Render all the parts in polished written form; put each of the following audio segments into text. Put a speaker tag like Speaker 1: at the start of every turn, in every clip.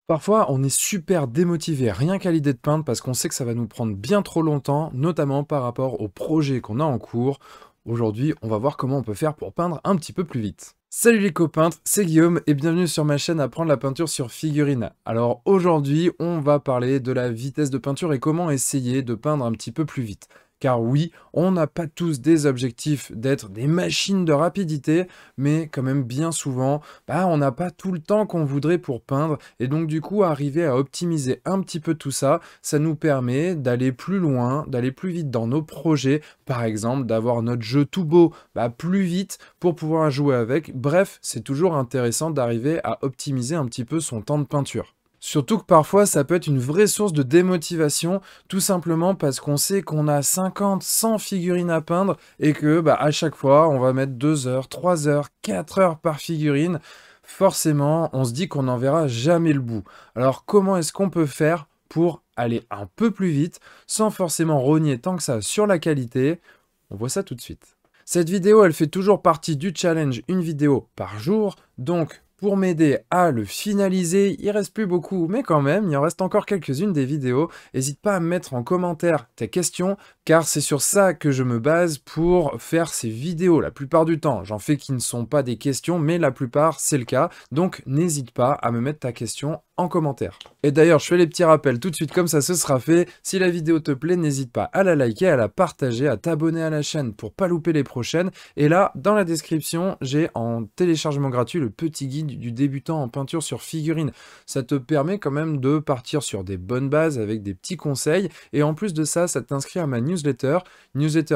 Speaker 1: Parfois, on est super démotivé rien qu'à l'idée de peindre parce qu'on sait que ça va nous prendre bien trop longtemps, notamment par rapport au projet qu'on a en cours. Aujourd'hui, on va voir comment on peut faire pour peindre un petit peu plus vite. Salut les copains, c'est Guillaume et bienvenue sur ma chaîne Apprendre la peinture sur figurine. Alors aujourd'hui, on va parler de la vitesse de peinture et comment essayer de peindre un petit peu plus vite. Car oui, on n'a pas tous des objectifs d'être des machines de rapidité, mais quand même bien souvent, on n'a pas tout le temps qu'on voudrait pour peindre, et donc du coup, arriver à optimiser un petit peu tout ça, ça nous permet d'aller plus loin, d'aller plus vite dans nos projets, par exemple, d'avoir notre jeu tout beau plus vite pour pouvoir jouer avec. Bref, c'est toujours intéressant d'arriver à optimiser un petit peu son temps de peinture. Surtout que parfois, ça peut être une vraie source de démotivation, tout simplement parce qu'on sait qu'on a 50, 100 figurines à peindre et que à chaque fois, on va mettre 2 heures, 3 heures, 4 heures par figurine. Forcément, on se dit qu'on n'en verra jamais le bout. Alors, comment est-ce qu'on peut faire pour aller un peu plus vite sans forcément rogner tant que ça sur la qualité? On voit ça tout de suite. Cette vidéo, elle fait toujours partie du challenge une vidéo par jour, donc pour m'aider à le finaliser, il reste plus beaucoup, mais quand même, il en reste encore quelques-unes des vidéos. N'hésite pas à me mettre en commentaire tes questions, car c'est sur ça que je me base pour faire ces vidéos. La plupart du temps, j'en fais qui ne sont pas des questions, mais la plupart, c'est le cas. Donc, n'hésite pas à me mettre ta question en commentaire. Et d'ailleurs, je fais les petits rappels tout de suite, comme ça ce sera fait. Si la vidéo te plaît, n'hésite pas à la liker, à la partager, à t'abonner à la chaîne pour pas louper les prochaines. Et là, dans la description, j'ai en téléchargement gratuit le petit guide du débutant en peinture sur figurine. Ça te permet quand même de partir sur des bonnes bases avec des petits conseils. Et en plus de ça, ça t'inscrit à ma newsletter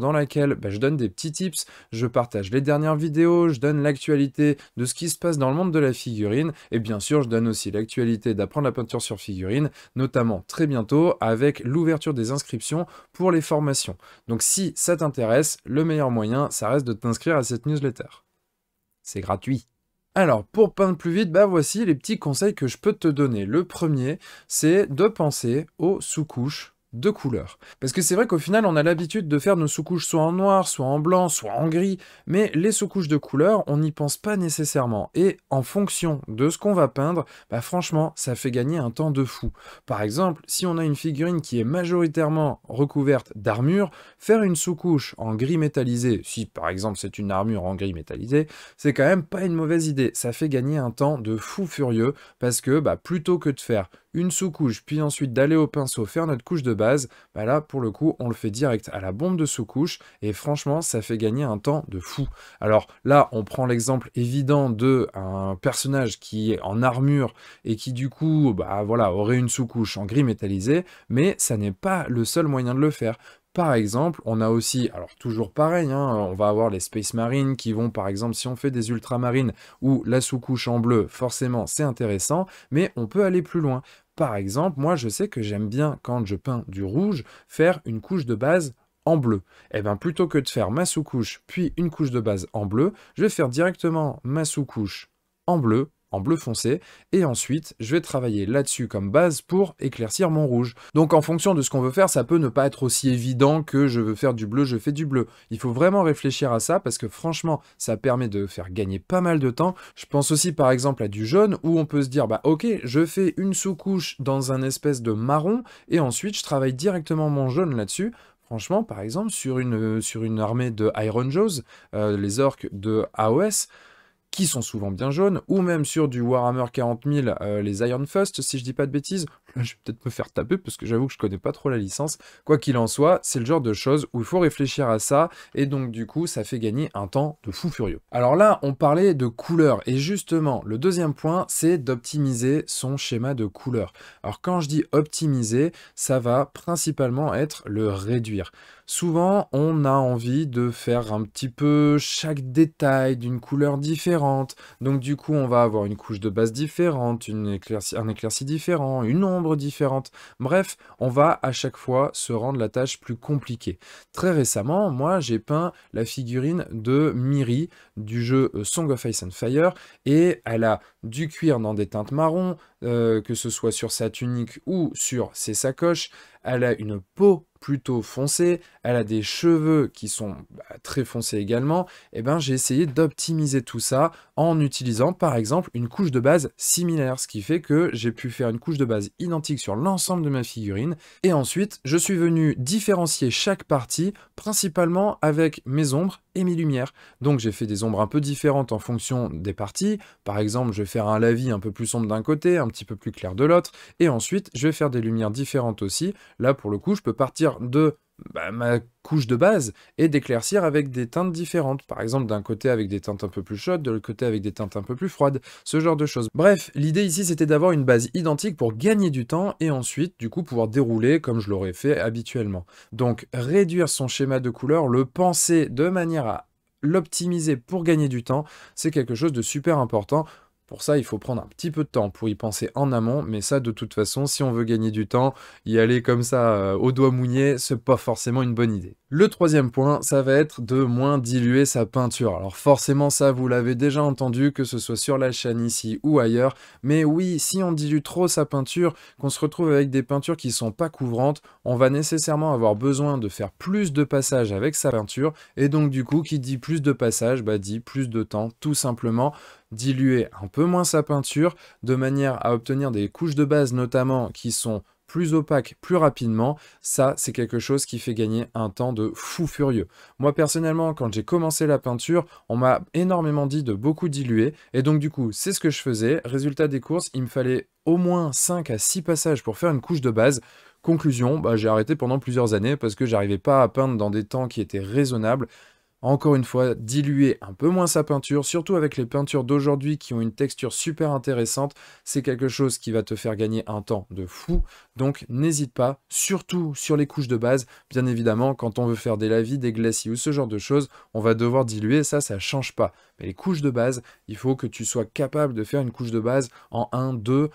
Speaker 1: dans laquelle je donne des petits tips, je partage les dernières vidéos, je donne l'actualité de ce qui se passe dans le monde de la figurine. Et bien sûr, je donne aussi l'actualité d'apprendre la peinture sur figurine, notamment très bientôt avec l'ouverture des inscriptions pour les formations. Donc si ça t'intéresse, le meilleur moyen, ça reste de t'inscrire à cette newsletter. C'est gratuit. Alors, pour peindre plus vite, voici les petits conseils que je peux te donner. Le premier, c'est de penser aux sous-couches de couleurs. Parce que c'est vrai qu'au final, on a l'habitude de faire nos sous-couches soit en noir, soit en blanc, soit en gris, mais les sous-couches de couleurs, on n'y pense pas nécessairement. Et en fonction de ce qu'on va peindre, franchement, ça fait gagner un temps de fou. Par exemple, si on a une figurine qui est majoritairement recouverte d'armure, faire une sous-couche en gris métallisé, si par exemple c'est une armure en gris métallisé, c'est quand même pas une mauvaise idée. Ça fait gagner un temps de fou furieux, parce que plutôt que de faire une sous-couche, puis ensuite d'aller au pinceau faire notre couche de base, là, pour le coup, on le fait direct à la bombe de sous-couche, et franchement, ça fait gagner un temps de fou. Alors là, on prend l'exemple évident de un personnage qui est en armure, et qui du coup, voilà, aurait une sous-couche en gris métallisé, mais ça n'est pas le seul moyen de le faire. Par exemple, on a aussi, alors toujours pareil, on va avoir les Space Marines qui vont, par exemple, si on fait des ultramarines où la sous-couche en bleu, forcément, c'est intéressant, mais on peut aller plus loin. Par exemple, moi, je sais que j'aime bien, quand je peins du rouge, faire une couche de base en bleu. Et bien, plutôt que de faire ma sous-couche, puis une couche de base en bleu, je vais faire directement ma sous-couche en bleu foncé, et ensuite, je vais travailler là-dessus comme base pour éclaircir mon rouge. Donc, en fonction de ce qu'on veut faire, ça peut ne pas être aussi évident que je veux faire du bleu, je fais du bleu. Il faut vraiment réfléchir à ça, parce que franchement, ça permet de faire gagner pas mal de temps. Je pense aussi, par exemple, à du jaune, où on peut se dire, ok, je fais une sous-couche dans un espèce de marron, et ensuite, je travaille directement mon jaune là-dessus. Franchement, par exemple, sur une armée de Iron Jaws, les orques de AOS, qui sont souvent bien jaunes, ou même sur du Warhammer 40 000, les Iron Fist, si je dis pas de bêtises. Là, je vais peut-être me faire taper, parce que j'avoue que je connais pas trop la licence. Quoi qu'il en soit, c'est le genre de choses où il faut réfléchir à ça, et donc du coup, ça fait gagner un temps de fou furieux. Alors là, on parlait de couleurs, et justement, le deuxième point, c'est d'optimiser son schéma de couleurs. Alors quand je dis optimiser, ça va principalement être le réduire. Souvent, on a envie de faire un petit peu chaque détail d'une couleur différente. Donc du coup, on va avoir une couche de base différente, un éclairci différent, une ombre différente. Bref, on va à chaque fois se rendre la tâche plus compliquée. Très récemment, moi, j'ai peint la figurine de Miri du jeu Song of Ice and Fire, et elle a du cuir dans des teintes marron, que ce soit sur sa tunique ou sur ses sacoches. Elle a une peau plutôt foncée, elle a des cheveux qui sont très foncés également, et ben j'ai essayé d'optimiser tout ça en utilisant par exemple une couche de base similaire, ce qui fait que j'ai pu faire une couche de base identique sur l'ensemble de ma figurine, et ensuite je suis venu différencier chaque partie principalement avec mes ombres et mes lumières. Donc j'ai fait des ombres un peu différentes en fonction des parties. Par exemple, je vais faire un lavis un peu plus sombre d'un côté, un petit peu plus clair de l'autre, et ensuite je vais faire des lumières différentes aussi. Là pour le coup, je peux partir de ma couche de base et d'éclaircir avec des teintes différentes. Par exemple, d'un côté avec des teintes un peu plus chaudes, de l'autre côté avec des teintes un peu plus froides, ce genre de choses. Bref, l'idée ici c'était d'avoir une base identique pour gagner du temps et ensuite du coup pouvoir dérouler comme je l'aurais fait habituellement. Donc réduire son schéma de couleurs, le penser de manière à l'optimiser pour gagner du temps, c'est quelque chose de super important. Pour ça, il faut prendre un petit peu de temps pour y penser en amont, mais ça, de toute façon, si on veut gagner du temps, y aller comme ça, au doigt mouillé, c'est pas forcément une bonne idée. Le troisième point, ça va être de moins diluer sa peinture. Alors forcément, ça, vous l'avez déjà entendu, que ce soit sur la chaîne ici ou ailleurs, mais oui, si on dilue trop sa peinture, qu'on se retrouve avec des peintures qui sont pas couvrantes, on va nécessairement avoir besoin de faire plus de passages avec sa peinture, et donc du coup, qui dit plus de passages, dit plus de temps, tout simplement. Diluer un peu moins sa peinture de manière à obtenir des couches de base notamment qui sont plus opaques plus rapidement, ça c'est quelque chose qui fait gagner un temps de fou furieux. Moi personnellement quand j'ai commencé la peinture, on m'a énormément dit de beaucoup diluer et donc du coup c'est ce que je faisais. Résultat des courses, il me fallait au moins 5 à 6 passages pour faire une couche de base. Conclusion, j'ai arrêté pendant plusieurs années parce que j'arrivais pas à peindre dans des temps qui étaient raisonnables. Encore une fois, diluer un peu moins sa peinture, surtout avec les peintures d'aujourd'hui qui ont une texture super intéressante, c'est quelque chose qui va te faire gagner un temps de fou. Donc n'hésite pas, surtout sur les couches de base. Bien évidemment, quand on veut faire des lavis, des glacis ou ce genre de choses, on va devoir diluer, ça change pas. Mais les couches de base, il faut que tu sois capable de faire une couche de base en 1, 2,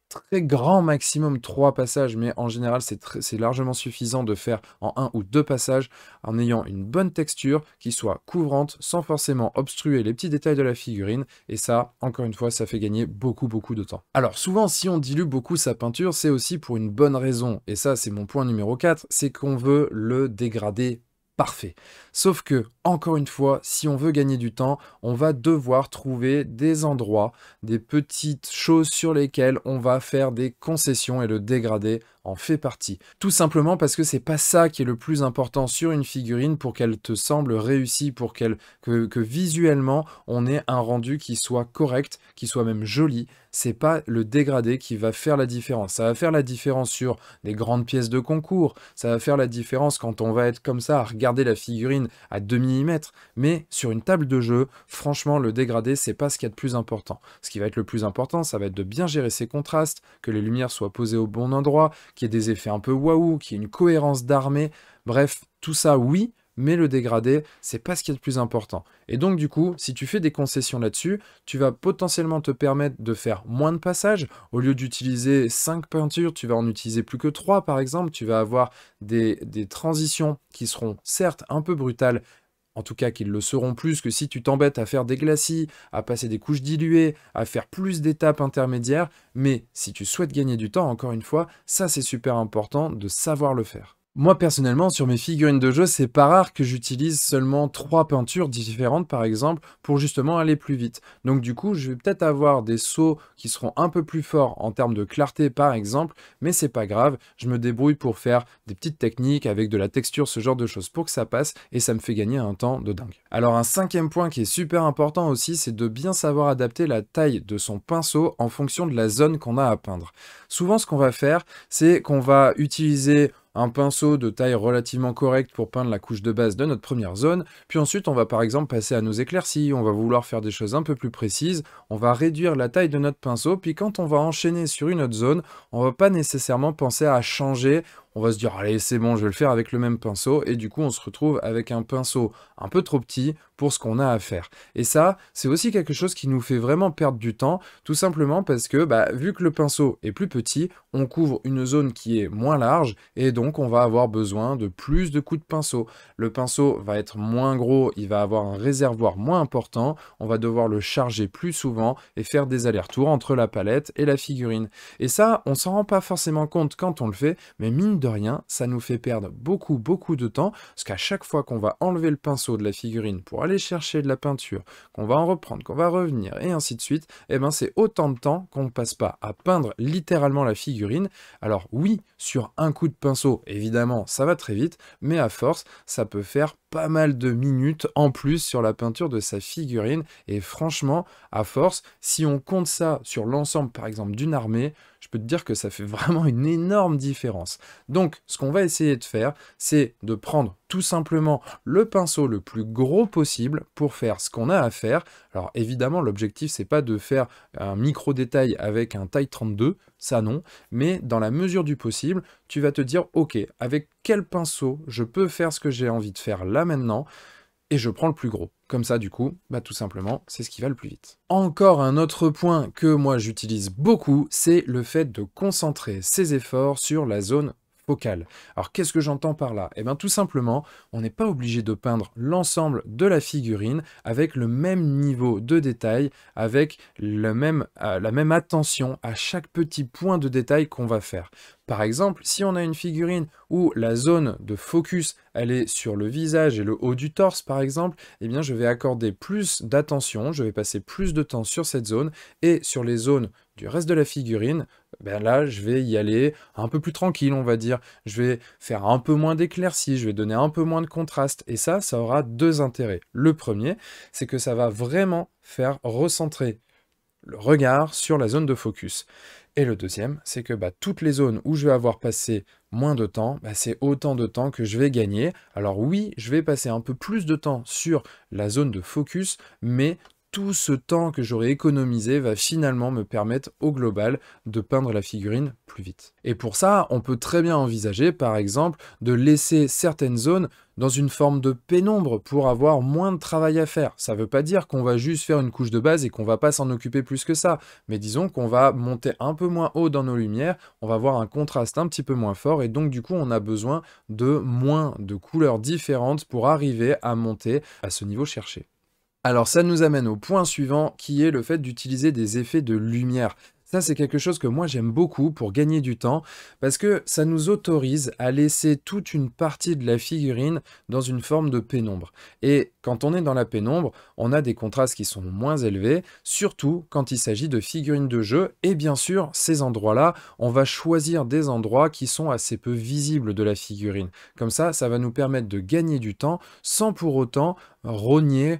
Speaker 1: très grand maximum 3 passages, mais en général c'est largement suffisant de faire en 1 ou 2 passages en ayant une bonne texture qui soit couvrante sans forcément obstruer les petits détails de la figurine et ça, encore une fois, ça fait gagner beaucoup de temps. Alors souvent si on dilue beaucoup sa peinture, c'est aussi pour une bonne raison et ça c'est mon point numéro 4, c'est qu'on veut le dégrader parfait. Sauf que, encore une fois, si on veut gagner du temps, on va devoir trouver des endroits, des petites choses sur lesquelles on va faire des concessions et le dégradé en fait partie. Tout simplement parce que c'est pas ça qui est le plus important sur une figurine pour qu'elle te semble réussie, pour que visuellement on ait un rendu qui soit correct, qui soit même joli. C'est pas le dégradé qui va faire la différence. Ça va faire la différence sur des grandes pièces de concours, ça va faire la différence quand on va être comme ça à regarder la figurine à 2 mm, mais sur une table de jeu, franchement le dégradé c'est pas ce qu'il y a de plus important. Ce qui va être le plus important, ça va être de bien gérer ses contrastes, que les lumières soient posées au bon endroit, qu'il y ait des effets un peu waouh, qu'il y ait une cohérence d'armée, bref, tout ça oui, mais le dégradé, c'est pas ce qui est le plus important. Et donc du coup, si tu fais des concessions là-dessus, tu vas potentiellement te permettre de faire moins de passages. Au lieu d'utiliser 5 peintures, tu vas en utiliser plus que 3 par exemple. Tu vas avoir des transitions qui seront certes un peu brutales, en tout cas qu'ils le seront plus que si tu t'embêtes à faire des glacis, à passer des couches diluées, à faire plus d'étapes intermédiaires. Mais si tu souhaites gagner du temps, encore une fois, ça c'est super important de savoir le faire. Moi personnellement, sur mes figurines de jeu, c'est pas rare que j'utilise seulement 3 peintures différentes par exemple pour justement aller plus vite. Donc du coup, je vais peut-être avoir des sauts qui seront un peu plus forts en termes de clarté par exemple, mais c'est pas grave, je me débrouille pour faire des petites techniques avec de la texture, ce genre de choses pour que ça passe et ça me fait gagner un temps de dingue. Alors un cinquième point qui est super important aussi, c'est de bien savoir adapter la taille de son pinceau en fonction de la zone qu'on a à peindre. Souvent ce qu'on va faire, c'est qu'on va utiliser un pinceau de taille relativement correcte pour peindre la couche de base de notre première zone, puis ensuite on va par exemple passer à nos éclaircies, on va vouloir faire des choses un peu plus précises, on va réduire la taille de notre pinceau, puis quand on va enchaîner sur une autre zone, on va pas nécessairement penser à changer, on va se dire allez c'est bon je vais le faire avec le même pinceau et du coup on se retrouve avec un pinceau un peu trop petit pour ce qu'on a à faire. Et ça c'est aussi quelque chose qui nous fait vraiment perdre du temps, tout simplement parce que vu que le pinceau est plus petit, on couvre une zone qui est moins large et donc on va avoir besoin de plus de coups de pinceau. Le pinceau va être moins gros, il va avoir un réservoir moins important, on va devoir le charger plus souvent et faire des allers-retours entre la palette et la figurine. Et ça on s'en rend pas forcément compte quand on le fait, mais mine de rien, ça nous fait perdre beaucoup de temps, parce qu'à chaque fois qu'on va enlever le pinceau de la figurine pour aller chercher de la peinture, qu'on va en reprendre, qu'on va revenir, et ainsi de suite, eh ben c'est autant de temps qu'on ne passe pas à peindre littéralement la figurine. Alors oui, sur un coup de pinceau, évidemment, ça va très vite, mais à force, ça peut faire pas mal de minutes en plus sur la peinture de sa figurine, et franchement, à force, si on compte ça sur l'ensemble, par exemple, d'une armée, je peux te dire que ça fait vraiment une énorme différence. Donc, ce qu'on va essayer de faire, c'est de prendre tout simplement le pinceau le plus gros possible pour faire ce qu'on a à faire. Alors évidemment, l'objectif, c'est pas de faire un micro détail avec un taille 32, ça non, mais dans la mesure du possible, tu vas te dire, ok, avec quel pinceau je peux faire ce que j'ai envie de faire là maintenant, et je prends le plus gros. Comme ça, du coup, bah tout simplement, c'est ce qui va le plus vite. Encore un autre point que moi j'utilise beaucoup, c'est le fait de concentrer ses efforts sur la zone focale. Alors qu'est-ce que j'entends par là? Eh bien tout simplement, on n'est pas obligé de peindre l'ensemble de la figurine avec le même niveau de détail, avec la même attention à chaque petit point de détail qu'on va faire. Par exemple, si on a une figurine où la zone de focus, elle est sur le visage et le haut du torse, par exemple, eh bien, je vais accorder plus d'attention, je vais passer plus de temps sur cette zone, et sur les zones du reste de la figurine, ben là, je vais y aller un peu plus tranquille, on va dire. Je vais faire un peu moins d'éclaircie, je vais donner un peu moins de contraste, et ça aura deux intérêts. Le premier, c'est que ça va vraiment faire recentrer le regard sur la zone de focus. Et le deuxième, c'est que toutes les zones où je vais avoir passé moins de temps, c'est autant de temps que je vais gagner. Alors oui, je vais passer un peu plus de temps sur la zone de focus, mais tout ce temps que j'aurai économisé va finalement me permettre au global de peindre la figurine plus vite. Et pour ça, on peut très bien envisager par exemple de laisser certaines zones dans une forme de pénombre pour avoir moins de travail à faire. Ça ne veut pas dire qu'on va juste faire une couche de base et qu'on ne va pas s'en occuper plus que ça, mais disons qu'on va monter un peu moins haut dans nos lumières, on va avoir un contraste un petit peu moins fort et donc du coup on a besoin de moins de couleurs différentes pour arriver à monter à ce niveau cherché. Alors ça nous amène au point suivant qui est le fait d'utiliser des effets de lumière. Ça, c'est quelque chose que moi j'aime beaucoup pour gagner du temps parce que ça nous autorise à laisser toute une partie de la figurine dans une forme de pénombre. Et quand on est dans la pénombre, on a des contrastes qui sont moins élevés, surtout quand il s'agit de figurines de jeu. Et bien sûr, ces endroits-là, on va choisir des endroits qui sont assez peu visibles de la figurine. Comme ça va nous permettre de gagner du temps sans pour autant ronger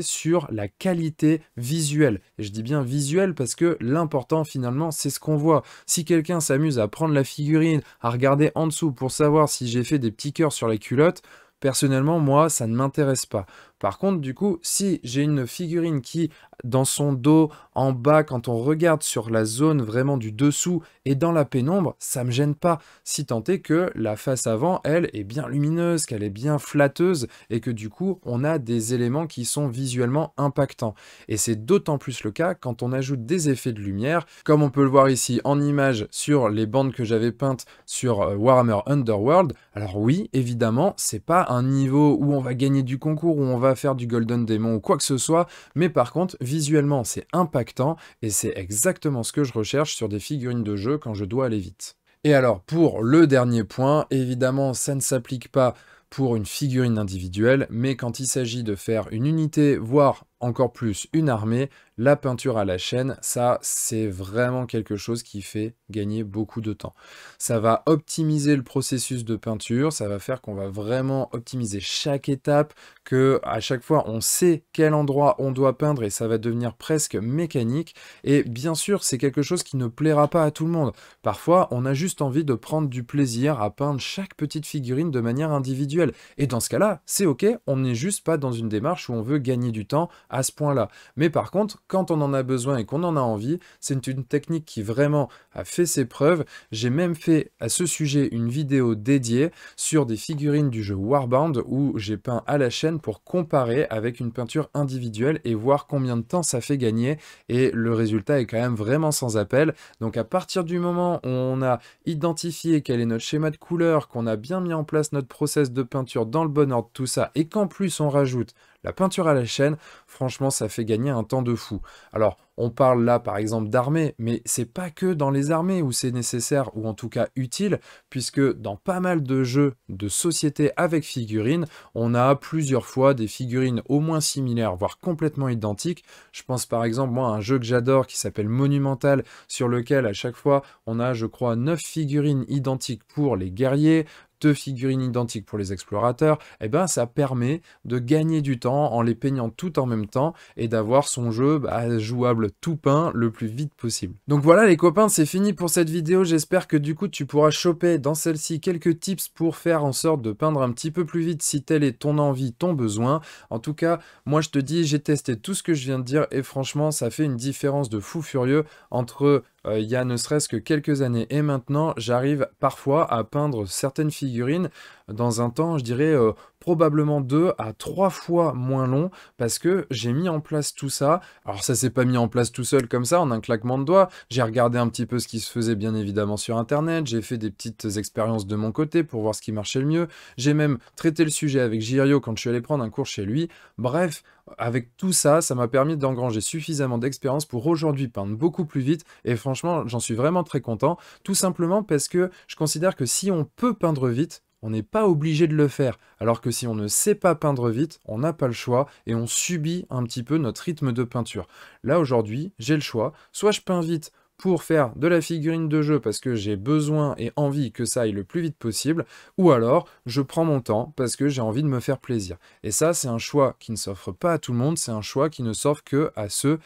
Speaker 1: sur la qualité visuelle. Et je dis bien visuelle parce que l'important finalement c'est ce qu'on voit. Si quelqu'un s'amuse à prendre la figurine, à regarder en dessous pour savoir si j'ai fait des petits cœurs sur la culotte, personnellement moi ça ne m'intéresse pas. Par contre du coup si j'ai une figurine qui dans son dos en bas quand on regarde sur la zone vraiment du dessous et dans la pénombre, ça me gêne pas, si tant est que la face avant elle est bien lumineuse, qu'elle est bien flatteuse et que du coup on a des éléments qui sont visuellement impactants. Et c'est d'autant plus le cas quand on ajoute des effets de lumière, comme on peut le voir ici en image sur les bandes que j'avais peintes sur Warhammer Underworld. Alors oui, évidemment, c'est pas un niveau où on va gagner du concours, où on va faire du Golden Demon ou quoi que ce soit, mais par contre, visuellement, c'est impactant et c'est exactement ce que je recherche sur des figurines de jeu quand je dois aller vite. Et alors, pour le dernier point, évidemment, ça ne s'applique pas pour une figurine individuelle, mais quand il s'agit de faire une unité, voire encore plus une armée, la peinture à la chaîne, ça c'est vraiment quelque chose qui fait gagner beaucoup de temps. Ça va optimiser le processus de peinture, ça va faire qu'on va vraiment optimiser chaque étape, que à chaque fois on sait quel endroit on doit peindre et ça va devenir presque mécanique. Et bien sûr c'est quelque chose qui ne plaira pas à tout le monde. Parfois on a juste envie de prendre du plaisir à peindre chaque petite figurine de manière individuelle. Et dans ce cas-là, c'est ok, on n'est juste pas dans une démarche où on veut gagner du temps à ce point-là. Mais par contre, quand on en a besoin et qu'on en a envie, c'est une technique qui vraiment a fait ses preuves. J'ai même fait à ce sujet une vidéo dédiée sur des figurines du jeu Warbound où j'ai peint à la chaîne pour comparer avec une peinture individuelle et voir combien de temps ça fait gagner. Et le résultat est quand même vraiment sans appel. Donc à partir du moment où on a identifié quel est notre schéma de couleur, qu'on a bien mis en place notre process de peinture dans le bon ordre, tout ça, et qu'en plus on rajoute La peinture à la chaîne, franchement, ça fait gagner un temps de fou. Alors, on parle là par exemple d'armée, mais c'est pas que dans les armées où c'est nécessaire ou en tout cas utile, puisque dans pas mal de jeux de société avec figurines, on a plusieurs fois des figurines au moins similaires, voire complètement identiques. Je pense par exemple moi à un jeu que j'adore qui s'appelle Monumental, sur lequel à chaque fois on a je crois 9 figurines identiques pour les guerriers, 2 figurines identiques pour les explorateurs, et ben ça permet de gagner du temps en les peignant tout en même temps et d'avoir son jeu jouable tout peint le plus vite possible. Donc voilà les copains, c'est fini pour cette vidéo, j'espère que du coup tu pourras choper dans celle-ci quelques tips pour faire en sorte de peindre un petit peu plus vite si telle est ton envie, ton besoin. En tout cas, moi je te dis, j'ai testé tout ce que je viens de dire et franchement ça fait une différence de fou furieux entre il y a ne serait-ce que quelques années et maintenant, j'arrive parfois à peindre certaines figurines dans un temps, je dirais, probablement 2 à 3 fois moins long parce que j'ai mis en place tout ça. Alors ça s'est pas mis en place tout seul comme ça, en un claquement de doigts. J'ai regardé un petit peu ce qui se faisait bien évidemment sur internet, j'ai fait des petites expériences de mon côté pour voir ce qui marchait le mieux. J'ai même traité le sujet avec Girio quand je suis allé prendre un cours chez lui. Bref, avec tout ça, ça m'a permis d'engranger suffisamment d'expérience pour aujourd'hui peindre beaucoup plus vite et franchement, j'en suis vraiment très content, tout simplement parce que je considère que si on peut peindre vite, on n'est pas obligé de le faire, alors que si on ne sait pas peindre vite, on n'a pas le choix et on subit un petit peu notre rythme de peinture. Là aujourd'hui, j'ai le choix, soit je peins vite pour faire de la figurine de jeu parce que j'ai besoin et envie que ça aille le plus vite possible, ou alors je prends mon temps parce que j'ai envie de me faire plaisir. Et ça, c'est un choix qui ne s'offre pas à tout le monde, c'est un choix qui ne s'offre que à ceux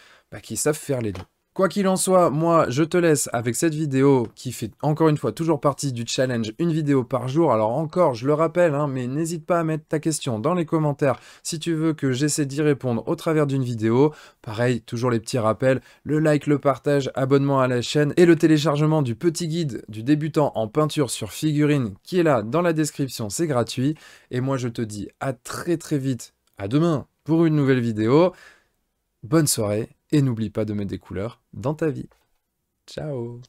Speaker 1: qui savent faire les deux. Quoi qu'il en soit, moi, je te laisse avec cette vidéo qui fait encore une fois toujours partie du challenge une vidéo par jour. Alors encore, je le rappelle, hein, mais n'hésite pas à mettre ta question dans les commentaires si tu veux que j'essaie d'y répondre au travers d'une vidéo. Pareil, toujours les petits rappels, le like, le partage, abonnement à la chaîne et le téléchargement du petit guide du débutant en peinture sur figurine qui est là dans la description, c'est gratuit. Et moi, je te dis à très très vite, à demain pour une nouvelle vidéo. Bonne soirée et n'oublie pas de mettre des couleurs dans ta vie. Ciao!